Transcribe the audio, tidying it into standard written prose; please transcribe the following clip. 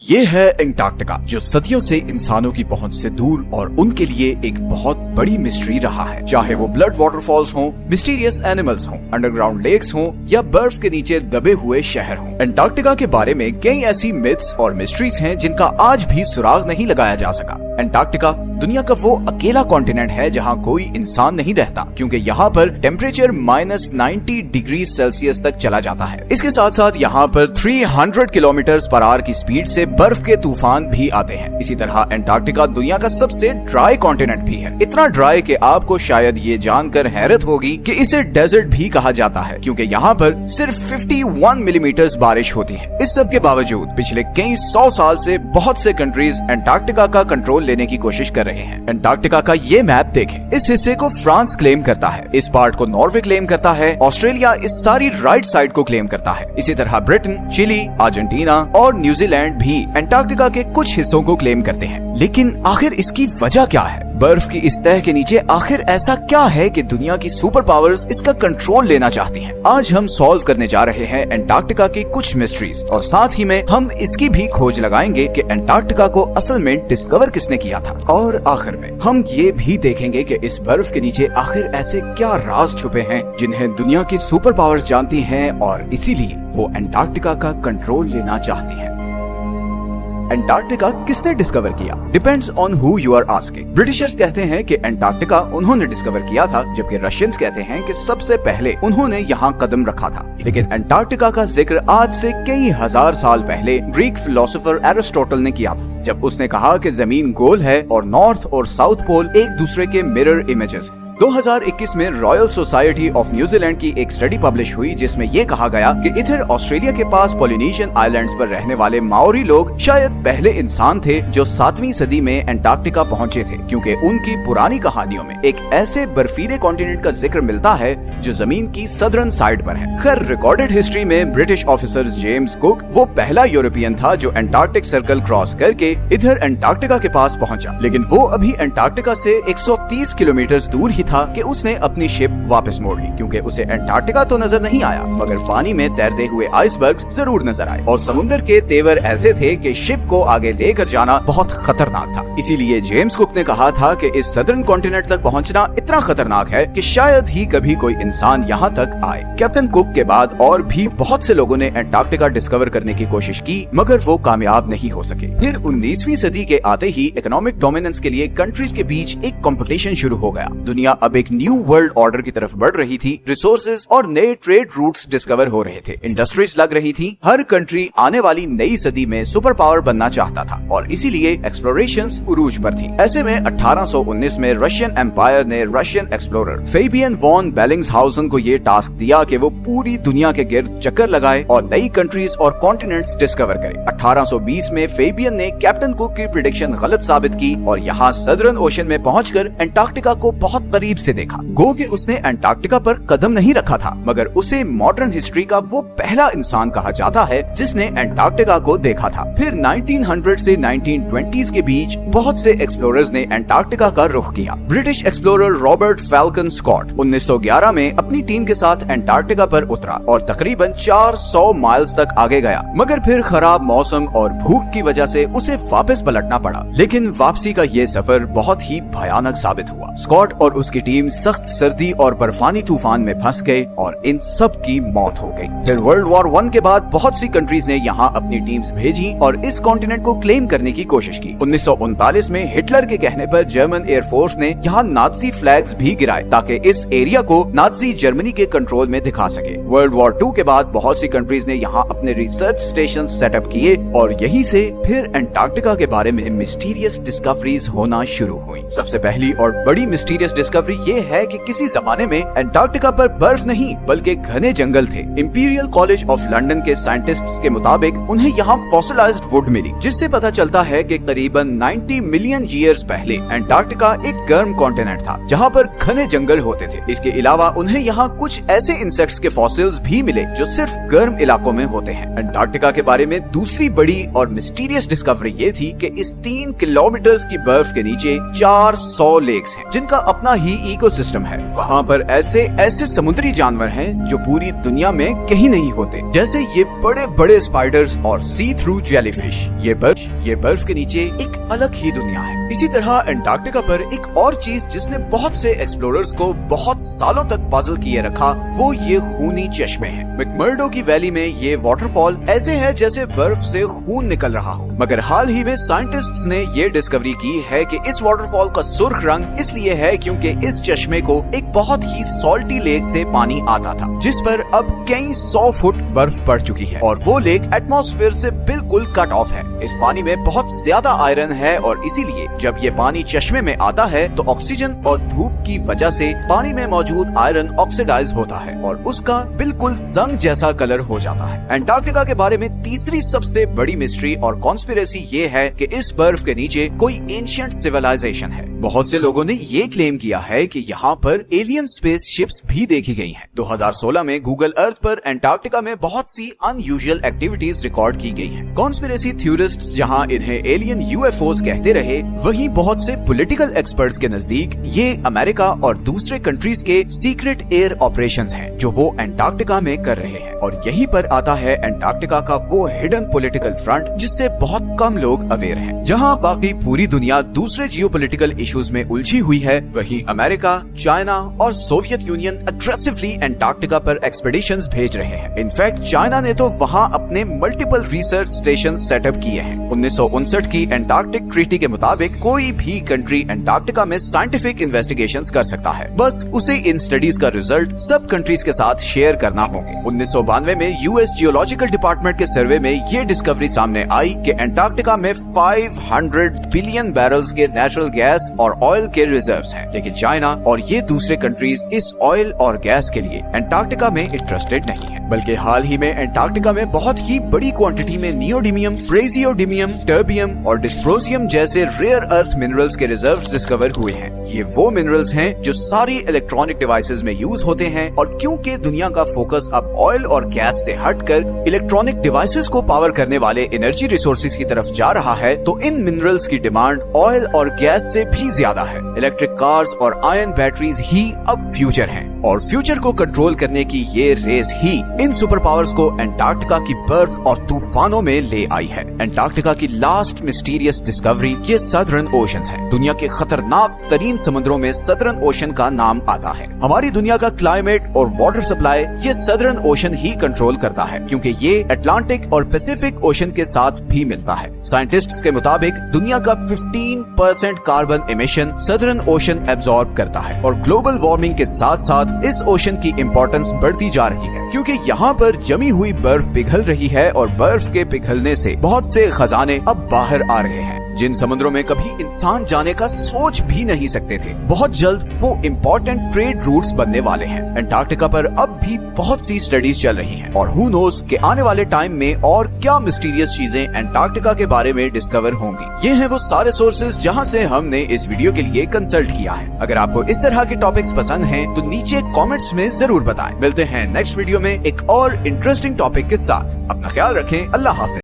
ये है एंटार्क्टिका, जो सदियों से इंसानों की पहुंच से दूर और उनके लिए एक बहुत बड़ी मिस्ट्री रहा है। चाहे वो ब्लड वाटरफॉल्स हों, मिस्टीरियस एनिमल्स हों, अंडरग्राउंड लेक्स हों या बर्फ के नीचे दबे हुए शहर हों, एंटार्क्टिका के बारे में कई ऐसी मिथ्स और मिस्ट्रीज हैं जिनका आज भी सुराग नहीं लगाया जा सका। एंटार्क्टिका दुनिया का वो अकेला कॉन्टिनेंट है जहाँ कोई इंसान नहीं रहता, क्योंकि यहाँ पर टेम्परेचर -90 डिग्री सेल्सियस तक चला जाता है। इसके साथ साथ यहाँ पर 300 किलोमीटर/आवर की स्पीड से बर्फ के तूफान भी आते हैं। इसी तरह एंटार्क्टिका दुनिया का सबसे ड्राई कॉन्टिनेंट भी है, इतना ड्राई कि आपको शायद ये जानकर हैरत होगी कि इसे डेजर्ट भी कहा जाता है, क्योंकि यहाँ पर सिर्फ 51 मिलीमीटर बारिश होती है। इस सब के बावजूद पिछले कई 100 साल से बहुत से कंट्रीज एंटार्क्टिका का कंट्रोल लेने की कोशिश कर रहे हैं। एंटार्क्टिका का ये मैप देखें, इस हिस्से को फ्रांस क्लेम करता है, इस पार्ट को नॉर्वे क्लेम करता है, ऑस्ट्रेलिया इस सारी राइट साइड को क्लेम करता है। इसी तरह ब्रिटेन, चिली, अर्जेंटीना और न्यूजीलैंड भी एंटार्क्टिका के कुछ हिस्सों को क्लेम करते हैं। लेकिन आखिर इसकी वजह क्या है? बर्फ की इस तह के नीचे आखिर ऐसा क्या है कि दुनिया की सुपर पावर्स इसका कंट्रोल लेना चाहती हैं? आज हम सॉल्व करने जा रहे हैं एंटार्क्टिका की कुछ मिस्ट्रीज, और साथ ही में हम इसकी भी खोज लगाएंगे कि एंटार्क्टिका को असल में डिस्कवर किसने किया था। और आखिर में हम ये भी देखेंगे कि इस बर्फ के नीचे आखिर ऐसे क्या राज छुपे हैं जिन्हें दुनिया की सुपर पावर्स जानती हैं और इसीलिए वो एंटार्क्टिका का कंट्रोल लेना चाहती हैं। एंटार्क्टिका किसने डिस्कवर किया? Depends on who you are asking. Britishers कहते हैं कि एंटार्क्टिका उन्होंने डिस्कवर किया था, जबकि रशियंस कहते हैं कि सबसे पहले उन्होंने यहाँ कदम रखा था। लेकिन एंटार्क्टिका का जिक्र आज से कई हजार साल पहले ग्रीक फिलोसोफर एरिस्टोटल ने किया था, जब उसने कहा कि जमीन गोल है और नॉर्थ और साउथ पोल एक दूसरे के मिरर इमेजेस हैं। 2021 में रॉयल सोसाइटी ऑफ न्यूजीलैंड की एक स्टडी पब्लिश हुई, जिसमें ये कहा गया कि इधर ऑस्ट्रेलिया के पास पॉलिनेशियन आइलैंड्स पर रहने वाले माओरी लोग शायद पहले इंसान थे जो 7वीं सदी में एंटार्क्टिका पहुंचे थे, क्योंकि उनकी पुरानी कहानियों में एक ऐसे बर्फीले कॉन्टिनेंट का जिक्र मिलता है जो जमीन की सदर्न साइड पर है। खैर, रिकॉर्डेड हिस्ट्री में ब्रिटिश ऑफिसर जेम्स कुक वो पहला यूरोपियन था जो एंटार्क्टिक सर्कल क्रॉस करके इधर एंटार्क्टिका के पास पहुंचा। लेकिन वो अभी एंटार्क्टिका से 130 किलोमीटर दूर ही था कि उसने अपनी शिप वापस मोड़ ली, क्योंकि उसे एंटार्क्टिका तो नजर नहीं आया, मगर पानी में तैरते हुए आइसबर्ग्स जरूर नजर आए, और समुद्र के तेवर ऐसे थे कि शिप को आगे लेकर जाना बहुत खतरनाक था। इसीलिए जेम्स कुक ने कहा था कि इस सदर्न कॉन्टिनेंट तक पहुंचना इतना खतरनाक है कि शायद ही कभी कोई इंसान यहाँ तक आए। कैप्टन कुक के बाद और भी बहुत से लोगों ने एंटार्क्टिका डिस्कवर करने की कोशिश की, मगर वो कामयाब नहीं हो सके। फिर 19वीं सदी के आते ही इकोनॉमिक डोमिनेंस के लिए कंट्रीज के बीच एक कंपटीशन शुरू हो गया। दुनिया अब एक न्यू वर्ल्ड ऑर्डर की तरफ बढ़ रही थी। रिसोर्सेज और नए ट्रेड रूट्स डिस्कवर हो रहे थे, इंडस्ट्रीज लग रही थी। हर कंट्री आने वाली नई सदी में सुपर पावर बनना चाहता था, और इसीलिए एक्सप्लोरेशंस उरूज पर थी। ऐसे में 1819 में रशियन एम्पायर ने रशियन एक्सप्लोरर फेबियन वॉन बेलिंग्सहाउसन को ये टास्क दिया कि वो पूरी दुनिया के गिर्द चक्कर लगाए और नई कंट्रीज और कॉन्टिनेंट्स डिस्कवर करे। 1820 में फेबियन ने कैप्टन कुक की प्रेडिक्शन गलत साबित की और यहाँ सदर्न ओशन में पहुंचकर एंटार्क्टिका को बहुत करीब से देखा। गो कि उसने एंटार्क्टिका पर कदम नहीं रखा था, मगर उसे मॉडर्न हिस्ट्री का वो पहला इंसान कहा जाता है जिसने एंटार्क्टिका को देखा था। फिर 1900 से 1920s के बीच बहुत से एक्सप्लोरर्स ने एंटार्क्टिका का रुख किया। British explorer Robert Falcon Scott 1911 में अपनी टीम के साथ एंटार्क्टिका पर उतरा और तकरीबन 400 माइल्स तक आगे गया, मगर फिर खराब मौसम और भूख की वजह से उसे वापस पलटना पड़ा। लेकिन वापसी का ये सफर बहुत ही भयानक साबित हुआ। स्कॉट और उसकी टीम सख्त सर्दी और बर्फानी तूफान में फंस गए और इन सब की मौत हो गई। फिर वर्ल्ड वॉर 1 के बाद बहुत सी कंट्रीज ने यहाँ अपनी टीम्स भेजी और इस कॉन्टिनेंट को क्लेम करने की कोशिश की। 1939 में हिटलर के कहने पर जर्मन एयरफोर्स ने यहाँ नाजी फ्लैग्स भी गिराए ताकि इस एरिया को नाजी जर्मनी के कंट्रोल में दिखा सके। वर्ल्ड वॉर 2 के बाद बहुत सी कंट्रीज ने यहाँ अपने रिसर्च स्टेशन सेटअप किए और यहीं से फिर एंटार्क्टिका के बारे में मिस्टीरियस डिस्कवरीज होना शुरू हुई। सबसे पहली और बड़ी मिस्टीरियस डिस्कवरी ये है कि किसी जमाने में एंटार्क्टिका पर बर्फ नहीं बल्कि घने जंगल थे। इंपीरियल कॉलेज ऑफ लंदन के साइंटिस्ट्स के मुताबिक उन्हें यहाँ फॉसिलाइज्ड वुड मिली, जिससे पता चलता है कि करीबन 90 मिलियन ईयर्स पहले एंटार्क्टिका एक गर्म कॉन्टिनेंट था जहाँ पर घने जंगल होते थे। इसके अलावा उन्हें यहाँ कुछ ऐसे इंसेक्ट्स के फॉसिल्स भी मिले जो सिर्फ गर्म इलाकों में होते हैं। एंटार्क्टिका के बारे में दूसरी बड़ी और मिस्टीरियस डिस्कवरी ये थी कि इस 3 किलोमीटर की बर्फ के नीचे 400 लेक्स हैं, जिनका अपना ही ही इकोसिस्टम है। वहाँ पर ऐसे समुद्री जानवर हैं जो पूरी दुनिया में कहीं नहीं होते, जैसे ये बड़े बड़े स्पाइडर्स और सी थ्रू जेलीफिश। ये बर्फ के नीचे एक अलग ही दुनिया है। इसी तरह अंटार्कटिका पर एक और चीज जिसने बहुत से एक्सप्लोरर्स को बहुत सालों तक पजल किए रखा, वो ये खूनी चश्मे हैं। मैकमर्डो की वैली में ये वाटरफॉल ऐसे है जैसे बर्फ से खून निकल रहा हो। मगर हाल ही में साइंटिस्ट्स ने ये डिस्कवरी की है कि इस वाटरफॉल का सुर्ख रंग इसलिए है क्योंकि इस चश्मे को एक बहुत ही सॉल्टी लेक से पानी आता था, जिस पर अब कई 100 फुट बर्फ पड़ चुकी है और वो लेक एटमॉस्फेयर से बिल्कुल कट ऑफ है। इस पानी में बहुत ज्यादा आयरन है और इसीलिए जब ये पानी चश्मे में आता है तो ऑक्सीजन और धूप की वजह से पानी में मौजूद आयरन ऑक्सीडाइज होता है और उसका बिल्कुल जंग जैसा कलर हो जाता है। अंटार्कटिका के बारे में तीसरी सबसे बड़ी मिस्ट्री और कॉन्स्पिरेसी ये है कि इस बर्फ के नीचे कोई एंशिएंट सिविलाइजेशन है। बहुत से लोगों ने ये क्लेम किया है कि यहाँ पर एलियन स्पेस शिप्स भी देखी गई हैं। 2016 में गूगल अर्थ पर अंटार्कटिका में बहुत सी अनयूजुअल एक्टिविटीज रिकॉर्ड की गई हैं। कॉन्स्पिरेसी थ्योरिस्ट्स जहाँ इन्हें एलियन यूएफओज कहते रहे, वहीं बहुत से पॉलिटिकल एक्सपर्ट्स के नजदीक ये अमेरिका और दूसरे कंट्रीज के सीक्रेट एयर ऑपरेशंस हैं जो वो अंटार्कटिका में कर रहे हैं। और यहीं पर आता है अंटार्कटिका का वो हिडन पॉलिटिकल फ्रंट जिससे बहुत कम लोग अवेयर हैं। जहां बाकी पूरी दुनिया दूसरे जियोपॉलिटिकल इश्यूज में उलझी हुई है, वहीं अमेरिका, चाइना और सोवियत यूनियन अग्रेसिवली अंटार्कटिका पर एक्सपेडिशंस भेज रहे हैं। इनफैक्ट चाइना ने तो वहां अपने मल्टीपल रिसर्च स्टेशन सेटअप किए हैं। 1959 की अंटार्कटिक ट्रीटी के मुताबिक कोई भी कंट्री अंटार्कटिका में साइंटिफिक इन्वेस्टिगेशंस कर सकता है, बस उसे इन स्टडीज का रिजल्ट सब कंट्रीज के साथ शेयर करना होंगे। 1992 में यूएस जियोलॉजिकल डिपार्टमेंट के सर्वे में ये डिस्कवरी सामने आई कि अंटार्कटिका में 500 बिलियन बैरल्स के नेचुरल गैस और ऑयल के रिजर्व्स हैं, लेकिन चाइना और ये दूसरे कंट्रीज इस ऑयल और गैस के लिए अंटार्कटिका में इंटरेस्टेड नहीं है। बल्कि हाल ही में अंटार्कटिका में बहुत ही बड़ी क्वांटिटी में नियोडिमियम, प्रेजियोडिमियम, टर्बियम और डिस्प्रोजियम जैसे रेयर अर्थ मिनरल्स के रिजर्व्स डिस्कवर हुए हैं। ये वो मिनरल्स हैं जो सारी इलेक्ट्रॉनिक डिवाइसेस में यूज होते हैं और क्योंकि दुनिया का फोकस अब ऑयल और गैस से हटकर इलेक्ट्रॉनिक डिवाइसेस को पावर करने वाले एनर्जी रिसोर्सेज की तरफ जा रहा है, तो इन मिनरल्स की डिमांड ऑयल और गैस से भी ज्यादा है। इलेक्ट्रिक कार्स और आयन बैटरीज ही अब फ्यूचर हैं और फ्यूचर को कंट्रोल करने की ये रेस ही इन सुपर पावर्स को अंटार्कटिका की बर्फ और तूफानों में ले आई है। अंटार्कटिका की लास्ट मिस्टीरियस डिस्कवरी ये सदर्न ओशंस है। दुनिया के खतरनाक तरीन समुद्रों में सदर्न ओशन का नाम आता है। हमारी दुनिया का क्लाइमेट और वाटर सप्लाई ये सदर्न ओशन ही कंट्रोल करता है, क्योंकि ये अटलांटिक और पैसिफिक ओशन के साथ भी मिलता है। साइंटिस्ट्स के मुताबिक दुनिया का 15% carbon emission southern ocean absorb करता है और ग्लोबल वार्मिंग के साथ साथ इस ओशन की इम्पोर्टेंस बढ़ती जा रही है, क्योंकि यहाँ पर जमी हुई बर्फ पिघल रही है और बर्फ के पिघलने से बहुत से खजाने अब बाहर आ रहे हैं जिन समुद्रों में कभी इंसान जाने का सोच भी नहीं सकते थे। बहुत जल्द वो इम्पोर्टेंट ट्रेड रूट्स बनने वाले हैं। अंटार्कटिका पर अब भी बहुत सी स्टडीज चल रही हैं और हु नोस कि आने वाले टाइम में और क्या मिस्टीरियस चीजें अंटार्कटिका के बारे में डिस्कवर होंगी। ये हैं वो सारे सोर्सेज जहां से हमने इस वीडियो के लिए कंसल्ट किया है। अगर आपको इस तरह के टॉपिक्स पसंद हैं तो नीचे कमेंट्स में जरूर बताएं। मिलते हैं नेक्स्ट वीडियो में एक और इंटरेस्टिंग टॉपिक के साथ। अपना ख्याल रखें। अल्लाह हाफिज।